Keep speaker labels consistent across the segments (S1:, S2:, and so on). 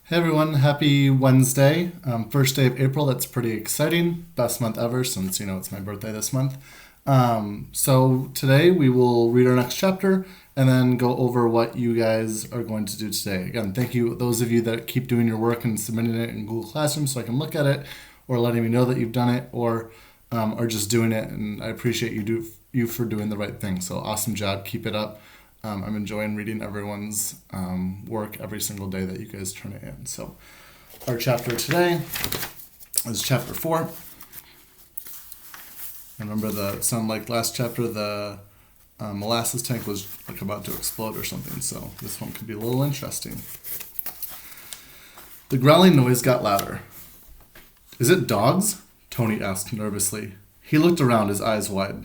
S1: Hey everyone, happy Wednesday. First day of April, that's pretty exciting. Best month ever since, it's my birthday this month. So today we will read our next chapter and then go over what you guys are going to do today. Again, thank you, those of you that keep doing your work and submitting it in Google Classroom so I can look at it, or letting me know that you've done it, or are just doing it. And I appreciate you for doing the right thing. So awesome job, keep it up. I'm enjoying reading everyone's work every single day that you guys turn it in. So our chapter today is chapter 4. Remember it sounded like last chapter the molasses tank was like about to explode or something. So this one could be a little interesting. The growling noise got louder. Is it dogs? Tony asked nervously. He looked around, his eyes wide.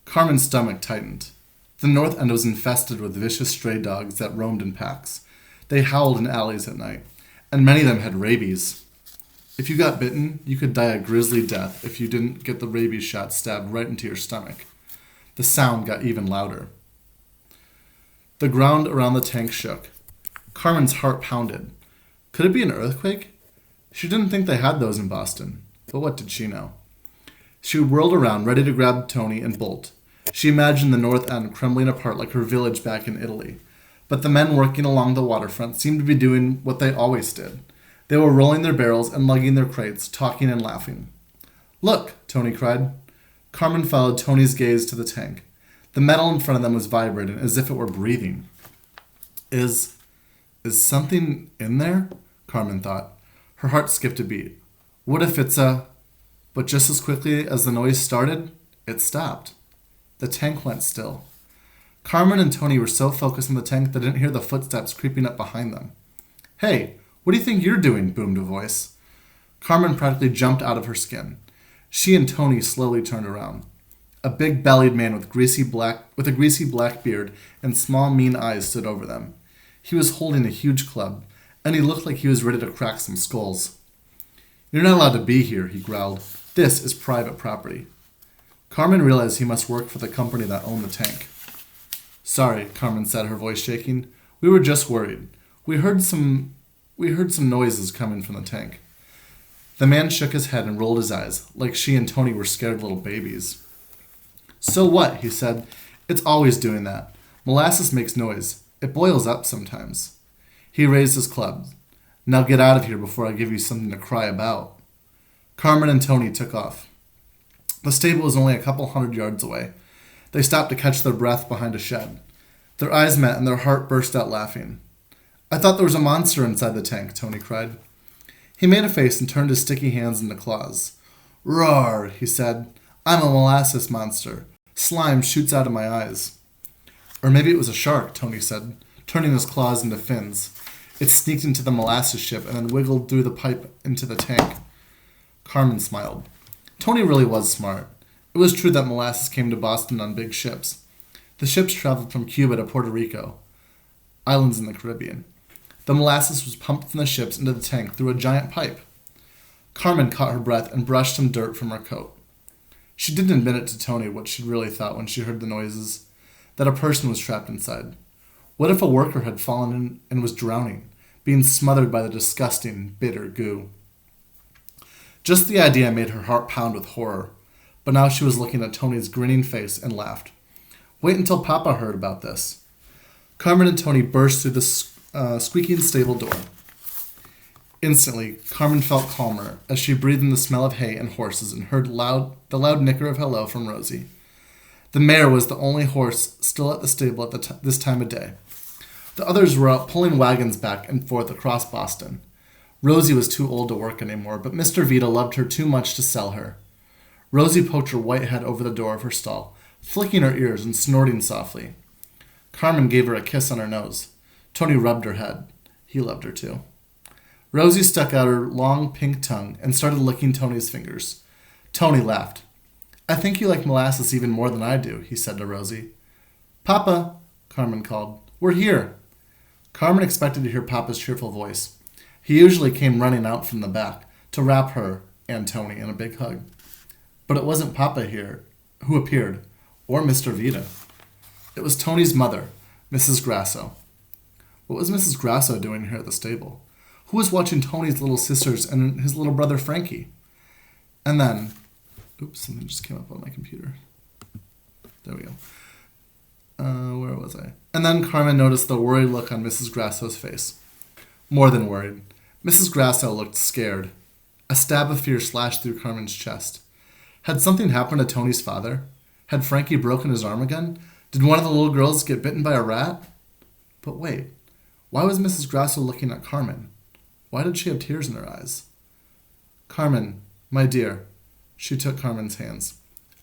S1: Carmen's stomach tightened. The north end was infested with vicious stray dogs that roamed in packs. They howled in alleys at night, and many of them had rabies. If you got bitten, you could die a grisly death if you didn't get the rabies shot stabbed right into your stomach. The sound got even louder. The ground around the tank shook. Carmen's heart pounded. Could it be an earthquake? She didn't think they had those in Boston, but what did she know? She whirled around, ready to grab Tony and bolt. She imagined the north end crumbling apart like her village back in Italy. But the men working along the waterfront seemed to be doing what they always did. They were rolling their barrels and lugging their crates, talking and laughing. Look, Tony cried. Carmen followed Tony's gaze to the tank. The metal in front of them was vibrating as if it were breathing. Is something in there? Carmen thought. Her heart skipped a beat. What if it's a... But just as quickly as the noise started, it stopped. The tank went still. Carmen and Tony were so focused on the tank they didn't hear the footsteps creeping up behind them. Hey, what do you think you're doing? Boomed a voice. Carmen practically jumped out of her skin. She and Tony slowly turned around. A big-bellied man with a greasy black beard and small, mean eyes stood over them. He was holding a huge club, and he looked like he was ready to crack some skulls. You're not allowed to be here, he growled. This is private property. Carmen realized he must work for the company that owned the tank. Sorry, Carmen said, her voice shaking. We were just worried. We heard some noises coming from the tank. The man shook his head and rolled his eyes, like she and Tony were scared little babies. So what? He said. It's always doing that. Molasses makes noise. It boils up sometimes. He raised his club. Now get out of here before I give you something to cry about. Carmen and Tony took off. The stable was only a couple 100 yards away. They stopped to catch their breath behind a shed. Their eyes met and their heart burst out laughing. I thought there was a monster inside the tank, Tony cried. He made a face and turned his sticky hands into claws. Roar, he said. I'm a molasses monster. Slime shoots out of my eyes. Or maybe it was a shark, Tony said, turning his claws into fins. It sneaked into the molasses ship and then wiggled through the pipe into the tank. Carmen smiled. Tony really was smart. It was true that molasses came to Boston on big ships. The ships traveled from Cuba to Puerto Rico, islands in the Caribbean. The molasses was pumped from the ships into the tank through a giant pipe. Carmen caught her breath and brushed some dirt from her coat. She didn't admit it to Tony what she really thought when she heard the noises, that a person was trapped inside. What if a worker had fallen in and was drowning, being smothered by the disgusting, bitter goo? Just the idea made her heart pound with horror, but now she was looking at Tony's grinning face and laughed. Wait until Papa heard about this. Carmen and Tony burst through the squeaking stable door. Instantly, Carmen felt calmer as she breathed in the smell of hay and horses and heard the loud nicker of hello from Rosie. The mare was the only horse still at the stable at this time of day. The others were out pulling wagons back and forth across Boston. Rosie was too old to work anymore, but Mr. Vita loved her too much to sell her. Rosie poked her white head over the door of her stall, flicking her ears and snorting softly. Carmen gave her a kiss on her nose. Tony rubbed her head. He loved her too. Rosie stuck out her long pink tongue and started licking Tony's fingers. Tony laughed. I think you like molasses even more than I do, he said to Rosie. Papa, Carmen called. We're here. Carmen expected to hear Papa's cheerful voice. He usually came running out from the back to wrap her and Tony in a big hug. But it wasn't Papa here who appeared, or Mr. Vita. It was Tony's mother, Mrs. Grasso. What was Mrs. Grasso doing here at the stable? Who was watching Tony's little sisters and his little brother Frankie? And then, oops, something just came up on my computer. There we go. Where was I? And then Carmen noticed the worried look on Mrs. Grasso's face. More than worried. Mrs. Grasso looked scared. A stab of fear slashed through Carmen's chest. Had something happened to Tony's father? Had Frankie broken his arm again? Did one of the little girls get bitten by a rat? But wait, why was Mrs. Grasso looking at Carmen? Why did she have tears in her eyes? Carmen, my dear, she took Carmen's hands.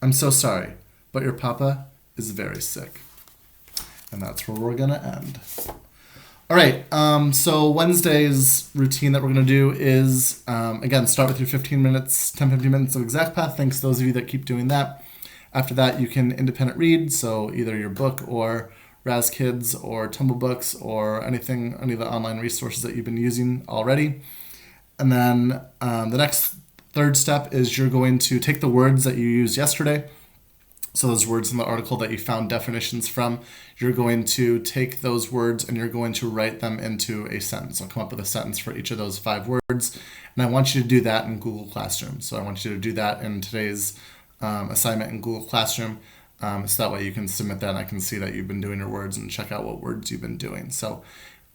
S1: I'm so sorry, but your papa is very sick. And that's where we're going to end. All right, so Wednesday's routine that we're going to do is, again, start with your 15 minutes of exact path. Thanks to those of you that keep doing that. After that, you can independent read, so either your book or Raz Kids or Tumble Books or any of the online resources that you've been using already. And then the next third step is you're going to take the words that you used yesterday. So those words in the article that you found definitions from, you're going to take those words and you're going to write them into a sentence. I'll come up with a sentence for each of those 5 words. And I want you to do that in Google Classroom. So I want you to do that in today's assignment in Google Classroom. So that way you can submit that and I can see that you've been doing your words and check out what words you've been doing. So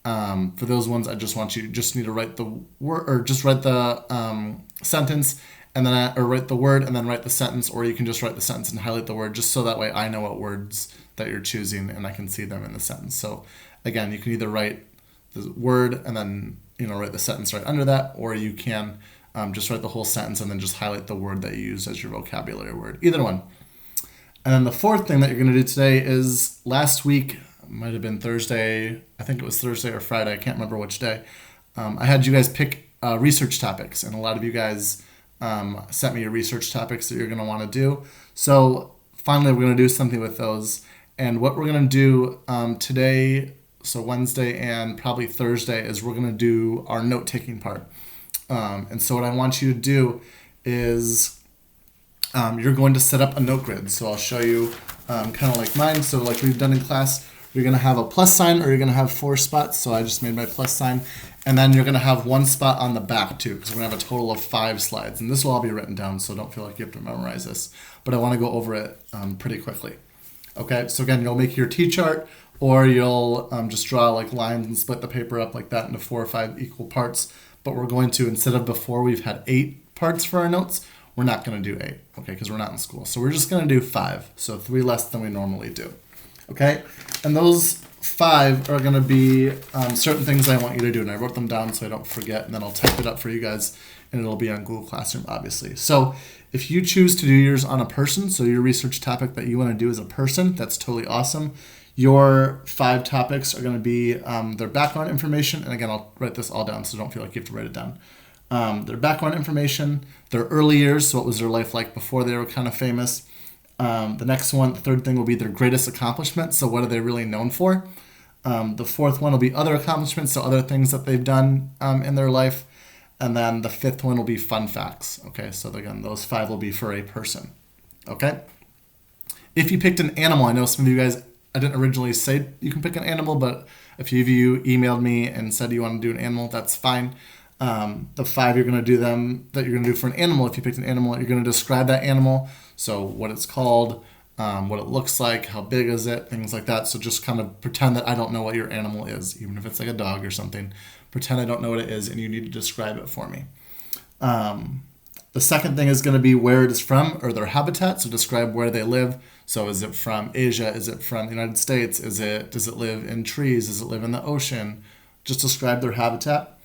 S1: for those ones, I just want you just need to write the word or just write the sentence and then or write the word and then write the sentence, or you can just write the sentence and highlight the word just so that way I know what words that you're choosing and I can see them in the sentence. So again, you can either write the word and then write the sentence right under that, or you can just write the whole sentence and then just highlight the word that you use as your vocabulary word. Either one. And then the fourth thing that you're going to do today is last week, might have been Thursday, I think it was Thursday or Friday, I can't remember which day, I had you guys pick research topics, and a lot of you guys sent me your research topics that you're going to want to do. So finally, we're going to do something with those. And what we're going to do today, so Wednesday and probably Thursday, is we're going to do our note-taking part. And so what I want you to do is you're going to set up a note grid. So I'll show you kind of like mine. So like we've done in class, you're going to have a plus sign or you're going to have 4 spots. So I just made my plus sign. And then you're going to have 1 spot on the back too, because we're going to have a total of 5 slides. And this will all be written down, so don't feel like you have to memorize this. But I want to go over it pretty quickly. Okay, so again, you'll make your T-chart, or you'll just draw like lines and split the paper up like that into 4 or 5 equal parts. But we're going to, instead of before we've had 8 parts for our notes, we're not going to do 8, okay, because we're not in school. So we're just going to do 5, so 3 less than we normally do. Okay, and those 5 are going to be certain things I want you to do, and I wrote them down so I don't forget, and then I'll type it up for you guys, and it'll be on Google Classroom, obviously. So if you choose to do yours on a person, so your research topic that you want to do is a person, that's totally awesome. Your 5 topics are going to be their background information, and again, I'll write this all down, so don't feel like you have to write it down. Their background information, their early years, so what was their life like before they were kind of famous. The next one, the third thing will be their greatest accomplishments. So what are they really known for? The fourth one will be other accomplishments, so other things that they've done in their life. And then the 5th one will be fun facts. Okay, so again, those 5 will be for a person. Okay? If you picked an animal, I know some of you guys, I didn't originally say you can pick an animal, but a few of you emailed me and said you want to do an animal, that's fine. The 5 you're going to do that you're going to do for an animal, if you picked an animal, you're going to describe that animal. So what it's called, what it looks like, how big is it, things like that. So just kind of pretend that I don't know what your animal is, even if it's like a dog or something. Pretend I don't know what it is and you need to describe it for me. The second thing is going to be where it is from or their habitat. So describe where they live. So is it from Asia? Is it from the United States? Does it live in trees? Does it live in the ocean? Just describe their habitat.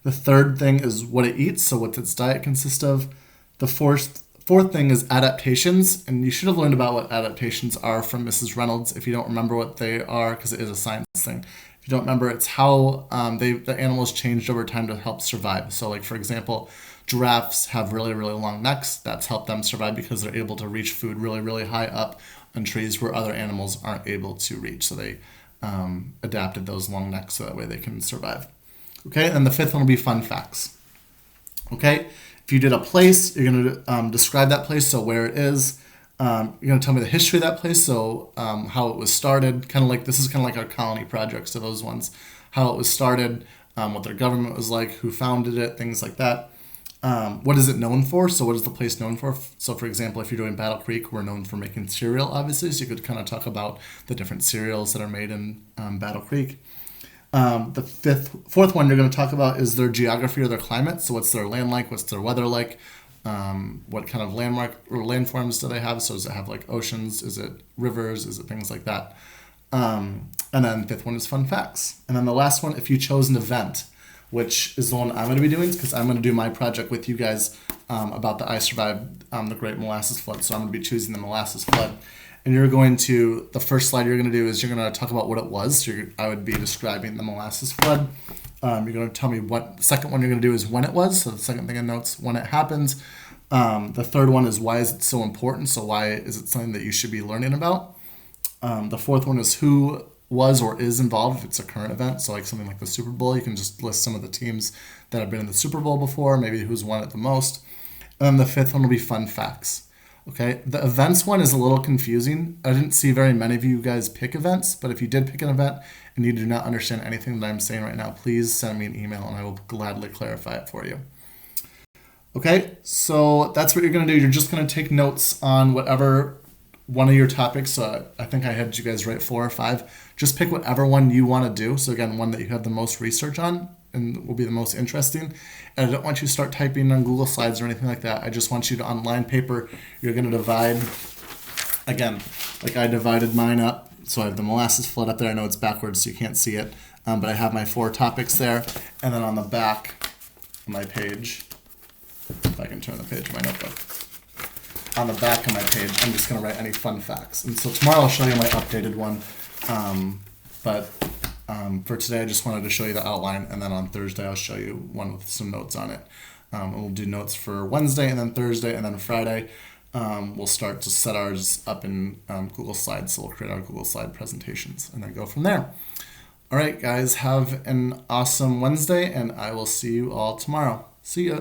S1: The third thing is what it eats. So what's its diet consist of? The fourth thing is adaptations, and you should have learned about what adaptations are from Mrs. Reynolds if you don't remember what they are, because it is a science thing. If you don't remember, it's how the animals changed over time to help survive. So like, for example, giraffes have really, really long necks. That's helped them survive because they're able to reach food really, really high up on trees where other animals aren't able to reach. So they adapted those long necks so that way they can survive. Okay, and the 5th one will be fun facts. Okay, if you did a place, you're going to describe that place, so where it is. You're going to tell me the history of that place, so how it was started. This is kind of like our colony project, so those ones. How it was started, what their government was like, who founded it, things like that. What is it known for? So what is the place known for? So for example, if you're doing Battle Creek, we're known for making cereal, obviously. So you could kind of talk about the different cereals that are made in Battle Creek. The fourth one you're going to talk about is their geography or their climate. So what's their land like? What's their weather like? What kind of landmark or landforms do they have? So does it have like oceans? Is it rivers? Is it things like that? And then fifth one is fun facts. And then the last one, if you chose an event, which is the one I'm going to be doing because I'm going to do my project with you guys about the I Survived the Great Molasses Flood. So I'm going to be choosing the Molasses Flood. And you're going to, the first slide you're going to do is you're going to talk about what it was. So I would be describing the Molasses Flood. You're going to tell me what, the second one you're going to do is when it was. So the second thing in notes, when it happens. The third one is why is it so important? So why is it something that you should be learning about? The fourth one is who was or is involved if it's a current event. So like something like the Super Bowl, you can just list some of the teams that have been in the Super Bowl before, maybe who's won it the most. And then the fifth one will be fun facts. Okay, the events one is a little confusing. I didn't see very many of you guys pick events, but if you did pick an event and you do not understand anything that I'm saying right now, please send me an email and I will gladly clarify it for you. Okay, so that's what you're going to do. You're just going to take notes on whatever one of your topics. So I think I had you guys write 4 or 5. Just pick whatever one you want to do. So again, one that you have the most research on and will be the most interesting. And I don't want you to start typing on Google Slides or anything like that. I just want you to, on line paper, you're going to divide, again, like I divided mine up. So I have the molasses flood up there. I know it's backwards, so you can't see it. But I have my 4 topics there. And then on the back of my page, if I can turn the page of my notebook, on the back of my page, I'm just going to write any fun facts. And so tomorrow I'll show you my updated one. For today, I just wanted to show you the outline. And then on Thursday, I'll show you one with some notes on it. And we'll do notes for Wednesday and then Thursday and then Friday. We'll start to set ours up in Google Slides. So we'll create our Google Slide presentations and then go from there. All right, guys, have an awesome Wednesday, and I will see you all tomorrow. See ya.